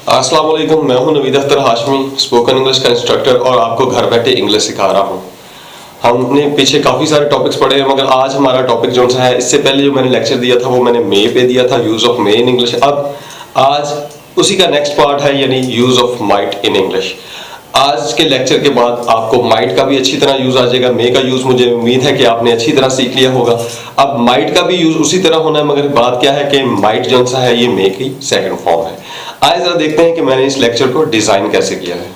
अस्सलाम वालेकुम, मैं हूं नवीद अख्तर हाशमी, स्पोकन इंग्लिश का इंस्ट्रक्टर और आपको घर बैठे इंग्लिश सिखा रहा हूं। हमने पीछे काफ़ी सारे टॉपिक्स पढ़े हैं, मगर आज हमारा टॉपिक जो सा है, इससे पहले जो मैंने लेक्चर दिया था वो मैंने मे पे दिया था, use of May in English. अब आज उसी का नेक्स्ट पार्ट है, यानी use of might in English. आज के लेक्चर के बाद आपको माइट का भी अच्छी तरह यूज आ जाएगा। मे का यूज मुझे उम्मीद है कि आपने अच्छी तरह सीख लिया होगा। अब माइट का भी यूज उसी तरह होना है, मगर बात क्या है कि माइट जो सा है ये मे की सेकंड फॉर्म है। आइए जरा देखते हैं कि मैंने इस लेक्चर को डिजाइन कैसे किया है।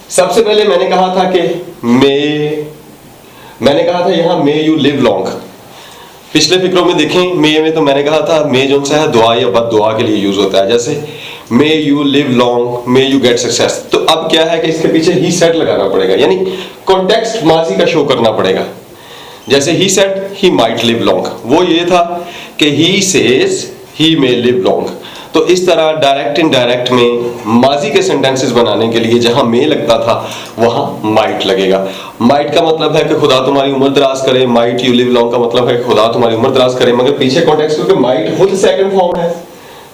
सबसे पहले मैंने कहा था कि मैंने कहा था यहाँ मे यू लिव लॉन्ग। पिछले फिक्रों में देखें, मे में तो मैंने कहा था मे जो सा है दुआ या बद दुआ के लिए यूज होता है, जैसे may you live long, may you get success. तो अब क्या है कि इसके पीछे ही सेड लगाना पड़ेगा, यानी कॉन्टेक्स्ट माजी का शो करना पड़ेगा। जैसे he said he might live long, वो ये था कि he says he may live long. तो इस तरह डायरेक्ट इनडायरेक्ट में माजी के सेंटेंसेस बनाने के लिए जहां मे लगता था वहां माइट लगेगा। माइट का मतलब है कि खुदा तुम्हारी उम्र दराज करे, माइट यू लिव लॉन्ग का मतलब है कि खुदा तुम्हारी उम्र दराज करे, मगर पीछे कॉन्टेक्स्ट क्योंकि माइट खुद सेकंड फॉर्म है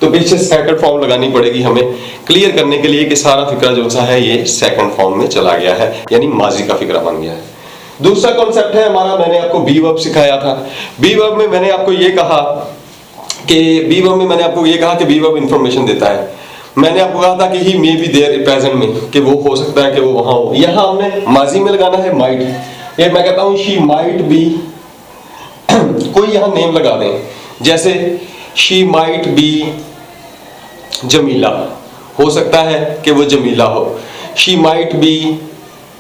तो पीछे सेकंड फॉर्म लगानी पड़ेगी हमें क्लियर करने के लिए कि सारा फिक्रा जो सा है ये सेकंड फॉर्म में चला गया है, यानी माजी का फिक्रा बन गया है। दूसरा कॉन्सेप्ट है हमारा, मैंने आपको बी वर्ब सिखाया था। बी वर्ब में मैंने आपको ये कहा कि बी वर्ब इंफॉर्मेशन देता है। मैंने आपको कहा था कि ही मे बी देयर प्रेजेंट में, कि वो हो सकता है कि वो वहां हो। यहां हमने माजी में लगाना है माइट। ये मैं कहता हूं शी माइट बी कोई यहां नेम लगा दें, जैसे शी माइट बी जमीला, हो सकता है कि वो जमीला हो। शी माइट बी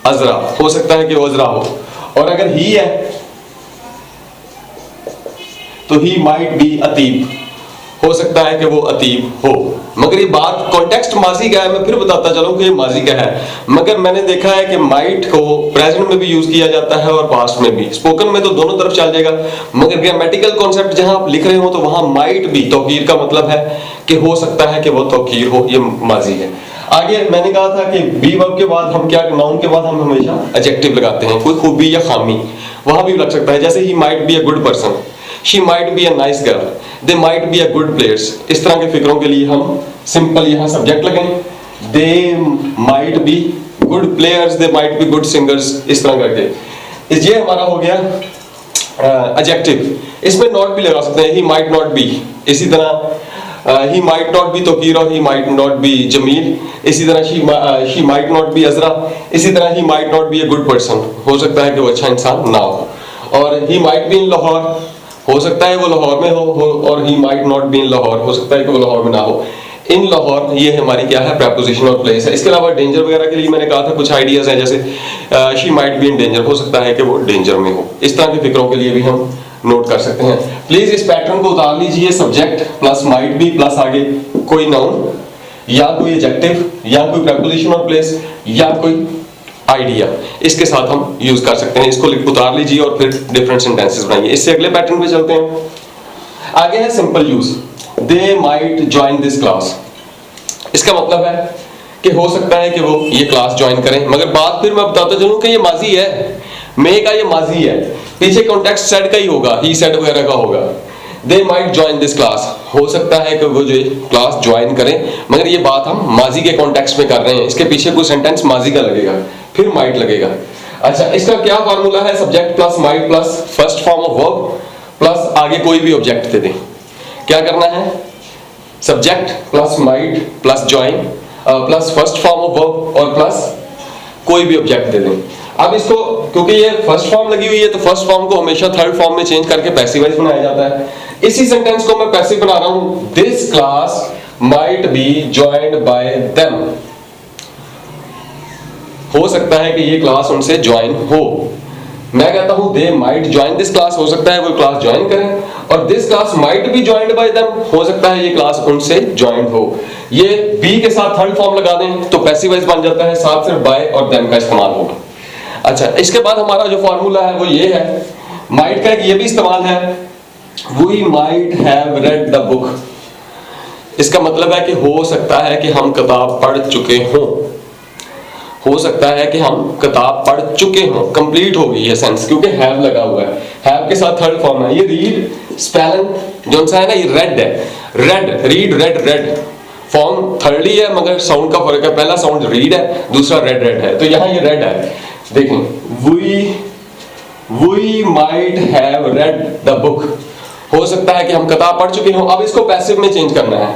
अजरा, हो सकता है कि वो अजरा हो। और अगर ही है तो ही माइट बी अतीब, हो सकता है कि वो अतीब हो। मगर ये बात कॉन्टेक्स्ट माजी का है, मैं फिर बताता चलूं कि ये माजी का है। मगर मैंने देखा है कि माइट को प्रेजेंट में भी यूज किया जाता है और पास्ट में भी। स्पोकन में तो दोनों तरफ चल जाएगा, मगर ग्रामेटिकल कॉन्सेप्ट जहां आप लिख रहे हो तो वहां माइट भी तौकीर का मतलब है कि हो सकता है कि वो तौकीर हो, ये माजी है। आगे मैंने कहा था कि बी वर्ब के बाद हम क्या, नाउन के बाद हम हमेशा एडजेक्टिव लगाते हैं, कोई खूबी या खामी वहां भी लग सकता है। जैसे he might be a good person, she might be a nice girl, they might be a good players. इस तरह के फिक्रों के लिए हम सिंपल यहाँ सब्जेक्ट लगें, they might be good players, they might be good singers, इस तरह करके। ये हमारा हो गया एडजेक्टिव। इसमें नॉट भी लगा सकते हैं, ही माइट नॉट बी। इसी तरह he might not be Tauqeer और he might not be Jameel. इसी तरह she might not be Azra. इसी तरह he might not be a good person, हो सकता है कि वो अच्छा इंसान ना हो। और he might be in Lahore, हो सकता है वो लाहौर में हो। और he might not be in Lahore, हो सकता है कि वो लाहौर में ना हो। इन लाहौर ये हमारी क्या है, प्रेपोजिशन और प्लेस है। इसके अलावा डेंजर वगैरह के लिए मैंने कहा था कुछ आइडियाज हैं, जैसे she might be in danger, हो सकता है कि वो डेंजर में हो। इस तरह के फिक्रों के लिए भी हम नोट कर सकते हैं। प्लीज इस पैटर्न को उतार लीजिए, subject plus might be plus आगे कोई नाउन या कोई एडजेक्टिव या कोई प्रेपोजिशन और प्लेस या कोई आइडिया, इसके साथ हम यूज कर सकते हैं। इसको उतार लीजिए और फिर डिफरेंट सेंटेंसेस बनाइए। इससे अगले पैटर्न पे चलते हैं। आगे है simple use, they might join this class. इसका मतलब है कि हो सकता है कि वो ये क्लास ज्वाइन करें, मगर बात फिर मैं बताता चलूं कि ये माजी है, मे का ये माजी है, पीछे कॉन्टेक्स्ट सेड का ही होगा, ही सेड वगैरह का होगा। They might join this class, हो सकता है कि वो जो क्लास ज्वाइन करें, मगर ये बात हम माजी के कॉन्टेक्स्ट में कर रहे हैं। इसके पीछे कोई सेंटेंस माजी का लगेगा, फिर माइट लगेगा। अच्छा, इसका क्या फार्मूला है, subject plus might plus first form of verb plus आगे कोई भी ऑब्जेक्ट दे दें। क्या करना है, subject plus might plus join plus first form of verb और प्लस कोई भी ऑब्जेक्ट दे दें। अब इसको क्योंकि ये फर्स्ट फॉर्म लगी हुई है तो फर्स्ट फॉर्म को हमेशा थर्ड फॉर्म में चेंज करके पैसिवाइज बनाया जाता है। इसी सेंटेंस को मैं पैसिव बना रहा हूं, this class might be joined bye them, हो सकता है कि ये क्लास उनसे ज्वाइन हो। मैं कहता हूं they might join this class, हो सकता है कोई क्लास ज्वाइन करें, और this class might be joined bye them, हो सकता है ये क्लास उनसे ज्वाइन हो। ये बी के साथ थर्ड फॉर्म लगा दें तो पैसिवाइज बन जाता है, साथ सिर्फ बाय और देम का इस्तेमाल होगा। अच्छा, इसके बाद हमारा जो फार्मूला है वो ये है, माइट का एक ये भी इस्तेमाल है, we might have read the book. इसका मतलब है कि हो सकता है कि हम किताब पढ़ चुके हों, हो सकता है कि हम किताब पढ़ चुके हों, कंप्लीट हो गई है सेंस, क्योंकि हैव लगा हुआ है, हैव के साथ थर्ड फॉर्म है। ये रीड स्पेलिंग जो सा है ना, ये रेड है, red read red red form thirdly है मगर साउंड का फर्क है, पहला साउंड रीड है, दूसरा रेड है। तो यहाँ ये रेड है, देखें we might have read the book. हो सकता है कि हम किताब पढ़ चुके हों, अब इसको पैसिव में चेंज करना है।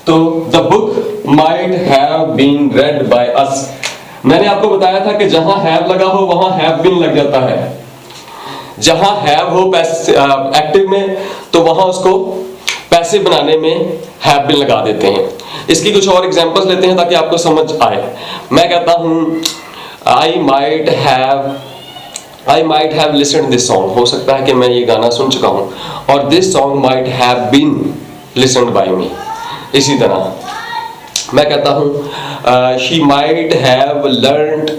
तो the book might have been read by us. मैंने आपको बताया था कि जहां हैव लगा हो वहां हैव बीन लग जाता है। जहां हैव हो एक्टिव में तो वहां उसको पैसिव बनाने में हैव बीन लगा देते हैं। इसकी कुछ और एग्जांपल्स लेते हैं ताकि आपको समझ आए। मैं कहता हूं I might have listened this song. हो सकता है कि मैं ये गाना सुन चुका हूं, और this song might have been listened by me. इसी तरह मैं कहता हूं she might have learned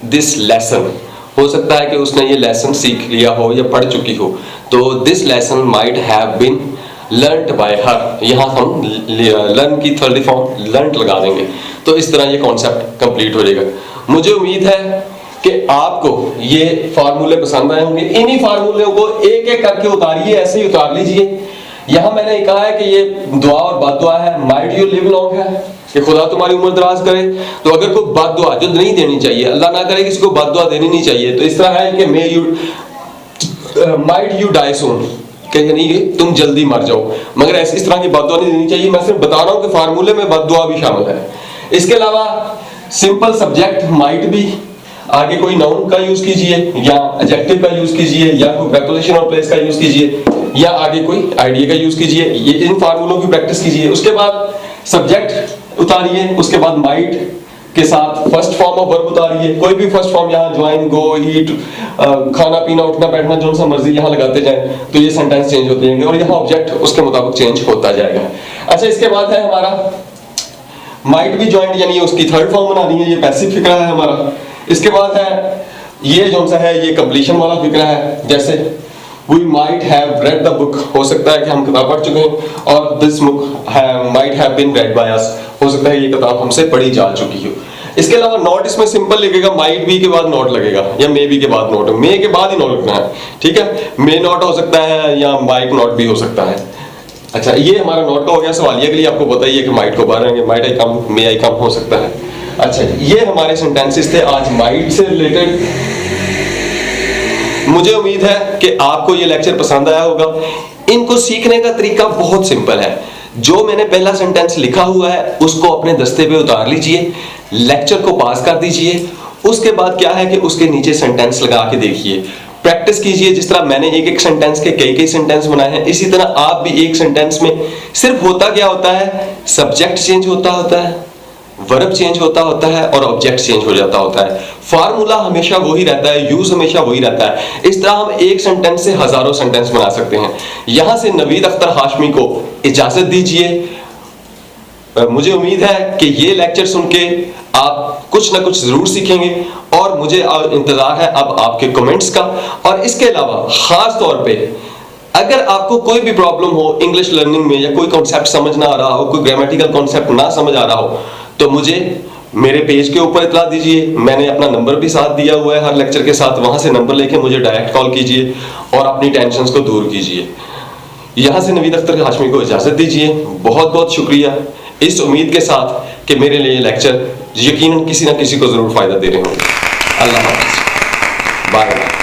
this lesson. हो सकता है कि उसने ये लेसन सीख लिया हो या पढ़ चुकी हो, तो this lesson might have been learned by her. यहाँ हम लर्न की थर्ड फॉर्म लर्नड लगा देंगे। तो इस तरह ये कॉन्सेप्ट कंप्लीट हो जाएगा। मुझे उम्मीद है कि आपको ये फार्मूले पसंद आए होंगे। इन्हीं फार्मूलों को एक एक करके उतारिए, ऐसे ही उतार लीजिए। यहाँ मैंने कहा है कि ये दुआ और बद्दुआ है, माइट यू लिव लॉन्ग है कि खुदा तुम्हारी उम्र दराज करे। तो अगर कोई बद्दुआ जो नहीं देनी चाहिए, अल्लाह ना करे किसी को बद्दुआ देनी नहीं चाहिए, तो इस तरह है कि may you might you die soon, कि यानी कि तुम जल्दी मर जाओ। मगर ऐसी इस तरह की बद्दुआ नहीं देनी चाहिए। मैं सिर्फ बता रहा हूँ कि फार्मूले में बद्दुआ भी शामिल है। इसके अलावा सिंपल सब्जेक्ट माइट भी, आगे कोई नाउन का यूज कीजिए या एडजेक्टिव का यूज कीजिए या कोई प्रीपोजिशन और प्लेस का यूज कीजिए या आगे कोई आइडिया का यूज कीजिए। ये इन फार्मूलों की प्रैक्टिस कीजिए। उसके बाद सब्जेक्ट उतारिए, उसके बाद माइट के साथ फर्स्ट फॉर्म ऑफ वर्ब उतारिए। कोई भी फर्स्ट फॉर्म यहाँ ज्वाइन, गो, ईट, खाना पीना, उठना बैठना, जो सा मर्जी यहाँ लगाते जाए तो ये सेंटेंस चेंज होते जाएंगे और यहाँ ऑब्जेक्ट उसके मुताबिक चेंज होता जाएगा। अच्छा, इसके बाद है हमारा माइट भी ज्वाइंट, यानी उसकी थर्ड फॉर्म बनानी है। ये पैसिव फिक्रा है हमारा। इसके बाद है ये जो सा है ये कंप्लीशन वाला फिक्रा है। जैसे we might have read the book, हो सकता है कि हम किताब पढ़ चुके हैं, और this book might have been read by us, हो सकता है ये किताब हमसे पढ़ी जा चुकी हो। इसके अलावा नॉट इसमें सिंपल लगेगा, माइट बी के बाद नॉट लगेगा या मे बी के बाद नॉट, मे के बाद ही नॉट लगना है। ठीक है, मे नॉट हो सकता है या माइट नॉट भी हो सकता है। अच्छा, ये हमारा नॉट का हो गया। सवालिया के लिए आपको बताइए कि माइट को बाहर रहेंगे, माइट आई कम, मे आई कम हो सकता है। अच्छा, ये हमारे सेंटेंसेस थे आज माइट से रिलेटेड। मुझे उम्मीद है कि आपको ये लेक्चर पसंद आया होगा। इनको सीखने का तरीका बहुत सिंपल है। जो मैंने पहला सेंटेंस लिखा हुआ है उसको अपने दस्ते पे उतार लीजिए, लेक्चर को पास कर दीजिए। उसके बाद क्या है कि उसके नीचे सेंटेंस लगा के देखिए, प्रैक्टिस कीजिए। जिस तरह मैंने एक एक सेंटेंस के कई कई सेंटेंस बनाए हैं, इसी तरह आप भी एक सेंटेंस में सिर्फ होता क्या होता है, सब्जेक्ट चेंज होता है, वर्ब चेंज होता है और ऑब्जेक्ट चेंज हो जाता होता है। फार्मूला हमेशा वही रहता है, यूज हमेशा वही रहता है। इस तरह हम एक सेंटेंस से हजारों सेंटेंस बना सकते हैं। यहां से नवीद अख्तर हाशमी को इजाजत दीजिए। मुझे उम्मीद है कि ये लेक्चर सुन के आप कुछ ना कुछ जरूर सीखेंगे और मुझे इंतजार है अब आपके कमेंट्स का। और इसके अलावा खास तौर पे अगर आपको कोई भी प्रॉब्लम हो इंग्लिश लर्निंग में, या कोई कॉन्सेप्ट समझ ना आ रहा हो, कोई ग्रामेटिकल कॉन्सेप्ट ना समझ आ रहा हो, तो मुझे मेरे पेज के ऊपर इतला दीजिए। मैंने अपना नंबर भी साथ दिया हुआ है हर लेक्चर के साथ, वहां से नंबर लेके मुझे डायरेक्ट कॉल कीजिए और अपनी टेंशन्स को दूर कीजिए। यहां से नवीद अख्तर हाशमी को इजाजत दीजिए। बहुत बहुत शुक्रिया, इस उम्मीद के साथ कि मेरे लिए लेक्चर यकीनन किसी ना किसी को जरूर फायदा दे रहे होंगे। अल्लाह हाफ़िज़, बाय।